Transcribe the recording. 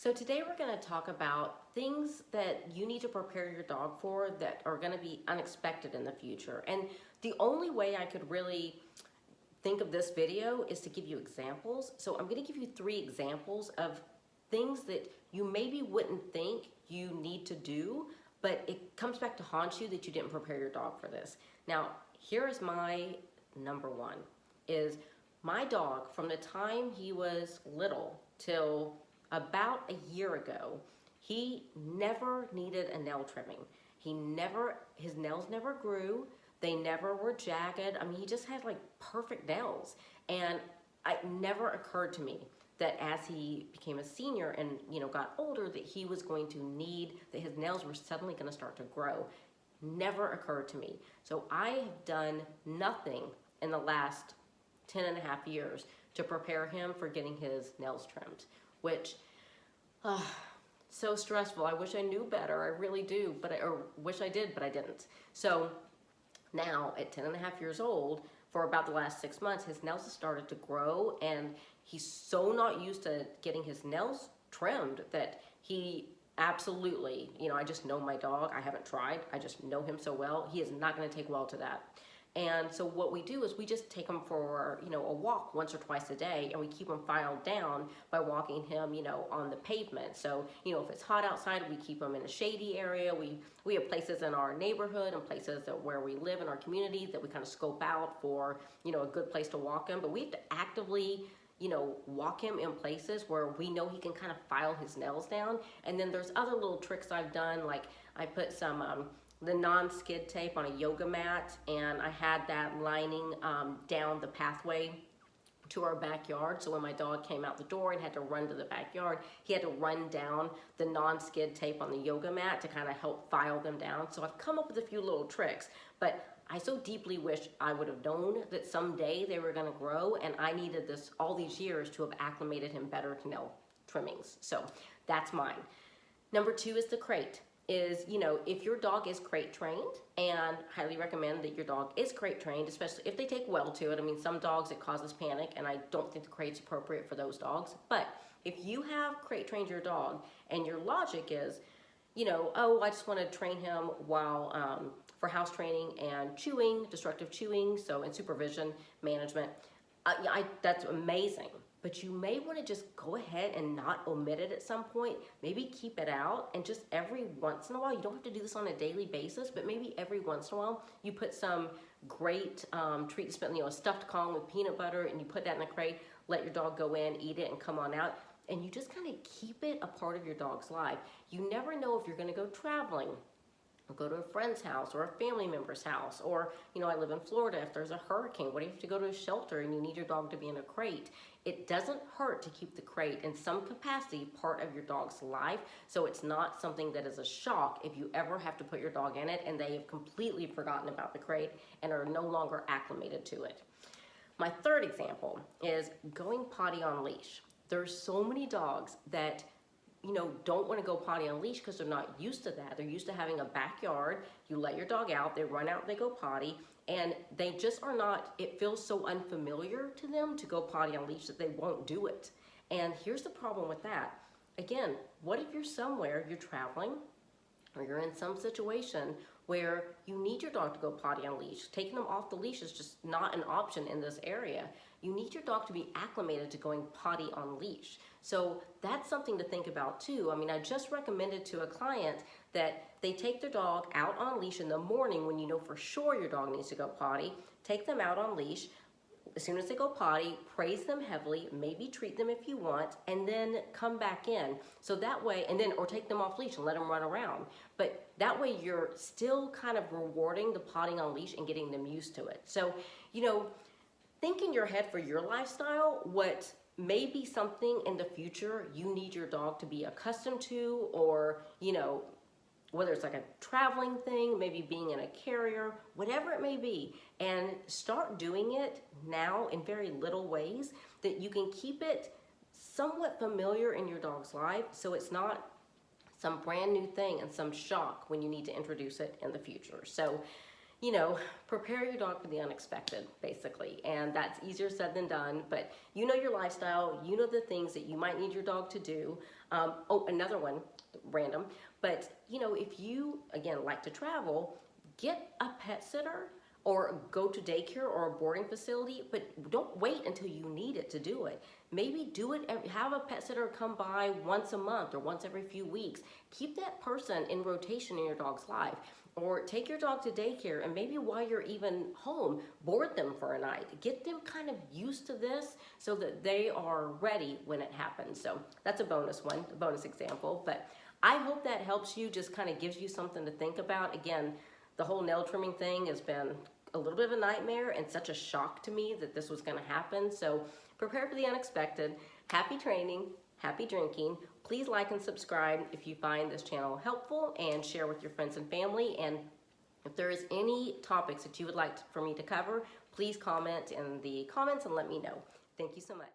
So today we're going to talk about things that you need to prepare your dog for that are going to be unexpected in the future. And the only way I could really think of this video is to give you examples. So I'm going to give you 3 examples of things that you maybe wouldn't think you need to do, but it comes back to haunt you that you didn't prepare your dog for this. Now, here is my number 1, is my dog from the time he was little till about a year ago, he never needed a nail trimming. His nails never grew. They never were jagged. I mean, he just had like perfect nails. And it never occurred to me that as he became a senior and got older, that he was going to need, that his nails were suddenly going to start to grow. Never occurred to me. So I have done nothing in the last 10 and a half years to prepare him for getting his nails trimmed, which, so stressful. I wish I knew better. I really do, or wish I did, but I didn't. So now at 10 and a half years old, for about the last 6 months, his nails have started to grow, and he's so not used to getting his nails trimmed that he absolutely, I just know my dog. I haven't tried. I just know him so well. He is not going to take well to that. And so what we do is we just take him for, a walk once or twice a day, and we keep him filed down by walking him, on the pavement. So, if it's hot outside, we keep him in a shady area. We have places in our neighborhood and places where we live in our community that we kind of scope out for, a good place to walk him. But we have to actively, walk him in places where we know he can kind of file his nails down. And then there's other little tricks I've done, like I put some the non-skid tape on a yoga mat, and I had that lining down the pathway to our backyard. So when my dog came out the door and had to run to the backyard, he had to run down the non-skid tape on the yoga mat to kind of help file them down. So I've come up with a few little tricks, but I so deeply wish I would have known that someday they were gonna grow, and I needed this all these years to have acclimated him better to nail trimmings. So that's mine. Number 2 is the crate. Is, if your dog is crate trained, and highly recommend that your dog is crate trained, especially if they take well to it. I mean, some dogs it causes panic, and I don't think the crate's appropriate for those dogs. But if you have crate trained your dog, and your logic is, oh, I just want to train him while for house training and chewing, destructive chewing, so in supervision management, that's amazing. But you may want to just go ahead and not omit it at some point. Maybe keep it out, and just every once in a while, you don't have to do this on a daily basis, but maybe every once in a while, you put some great treat to spend, a stuffed Kong with peanut butter, and you put that in a crate, let your dog go in, eat it, and come on out. And you just kind of keep it a part of your dog's life. You never know if you're going to go traveling, or go to a friend's house or a family member's house, or I live in Florida. If there's a hurricane, what if you have to go to a shelter and you need your dog to be in a crate? It doesn't hurt to keep the crate in some capacity part of your dog's life, so it's not something that is a shock if you ever have to put your dog in it and they have completely forgotten about the crate and are no longer acclimated to it. My 3rd example is going potty on leash. There's so many dogs that don't want to go potty on a leash because they're not used to that. They're used to having a backyard. You let your dog out, they run out, they go potty, and they just are not, it feels so unfamiliar to them to go potty on a leash that they won't do it. And here's the problem with that. Again, what if you're somewhere, you're traveling, or you're in some situation where you need your dog to go potty on a leash? Taking them off the leash is just not an option in this area. You need your dog to be acclimated to going potty on leash. So that's something to think about too. I mean, I just recommended to a client that they take their dog out on leash in the morning when you know for sure your dog needs to go potty. Take them out on leash. As soon as they go potty, praise them heavily, maybe treat them if you want, and then come back in. So that way, or take them off leash and let them run around. But that way you're still kind of rewarding the potting on leash and getting them used to it. So, think in your head for your lifestyle what may be something in the future you need your dog to be accustomed to, or, whether it's like a traveling thing, maybe being in a carrier, whatever it may be, and start doing it now in very little ways that you can keep it somewhat familiar in your dog's life, so it's not some brand new thing and some shock when you need to introduce it in the future. So, you know, prepare your dog for the unexpected, basically. And that's easier said than done, but you know your lifestyle, you know the things that you might need your dog to do. Oh, another one, random, but you know, if you, again, like to travel, get a pet sitter or go to daycare or a boarding facility, but don't wait until you need it to do it. Maybe do it, have a pet sitter come by once a month or once every few weeks. Keep that person in rotation in your dog's life. Or take your dog to daycare, and maybe while you're even home, board them for a night. Get them kind of used to this so that they are ready when it happens. So that's a bonus one, a bonus example. But I hope that helps you, just kind of gives you something to think about. Again, the whole nail trimming thing has been a little bit of a nightmare and such a shock to me that this was going to happen. So prepare for the unexpected. Happy training, happy drinking. Please like and subscribe if you find this channel helpful, and share with your friends and family. And if there is any topics that you would like for me to cover, please comment in the comments and let me know. Thank you so much.